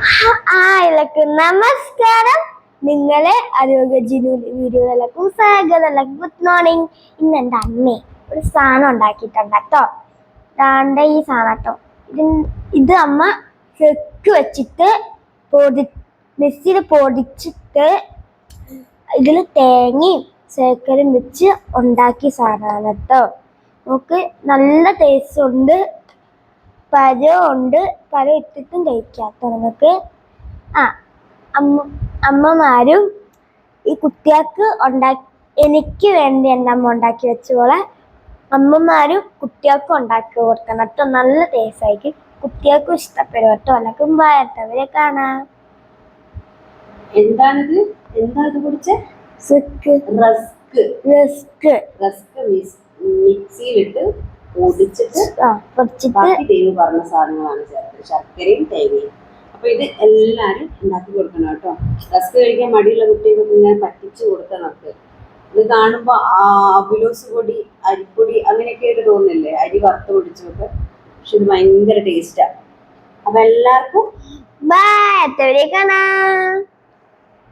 എല്ലാവർക്കും നമസ്കാരം. നിങ്ങളെ ആരോഗ്യജിനു വീഡിയോയിലേക്കും സ്വാഗതം. Good morning. ഇന്ന് എൻ്റെ അമ്മേ ഒരു സാധനം ഉണ്ടാക്കിയിട്ടുണ്ട് കേട്ടോ. ദാണ്ട ഈ സാധനം കേട്ടോ. ഇത് അമ്മ ചെക്ക് വെച്ചിട്ട് മിക്സിയിൽ പൊടിച്ചിട്ട് ഇതിൽ തേങ്ങയും ശർക്കരയും വെച്ച് ഉണ്ടാക്കിയ സാധനമാണ് കേട്ടോ. നമുക്ക് നല്ല ടേസ്റ്റ് ഉണ്ട്. പഴമുണ്ട്, പഴം ഇട്ടിട്ടും കഴിക്കാത്ത നിങ്ങൾക്ക്. അമ്മമാരും ഈ കുട്ടികൾക്ക് എനിക്ക് വേണ്ടി എൻ്റെ അമ്മ ഉണ്ടാക്കി വെച്ച പോലെ അമ്മമാരും കുട്ടികൾക്കും ഉണ്ടാക്കി കൊടുക്കണം കേട്ടോ. നല്ല ടേസ്റ്റ് ആയിരിക്കും, കുട്ടികൾക്കും ഇഷ്ടപ്പെടും കേട്ടോ. എനക്കും ഭയത്തവരെ കാണാം. എന്താണിത്? എന്താ ഇത് കുടിച്ചേ? റസ്ക് മിക്സിയിലിട്ട് പൊടിച്ചിട്ട് ബാക്കി ദൈവം പറഞ്ഞ സാധനങ്ങളാണ് ചേർത്തത്, ശർക്കരയും തേങ്ങയും. അപ്പൊ ഇത് എല്ലാരും ഉണ്ടാക്കി കൊടുക്കണം കേട്ടോ. റസ്ക് കഴിക്കാൻ മടിയുള്ള കുട്ടികൾക്ക് ഇങ്ങനെ പറ്റിച്ചു കൊടുക്കാൻ നമുക്ക്. ഇത് കാണുമ്പോ അവിലോസ് പൊടി, അരിപ്പൊടി അങ്ങനെയൊക്കെ ആയിട്ട് തോന്നില്ലേ, അരി വറുത്ത് പൊടിച്ചൊക്കെ. പക്ഷെ ഇത് ഭയങ്കര ടേസ്റ്റാ. അപ്പൊ എല്ലാവർക്കും ബൈ, കാണാം.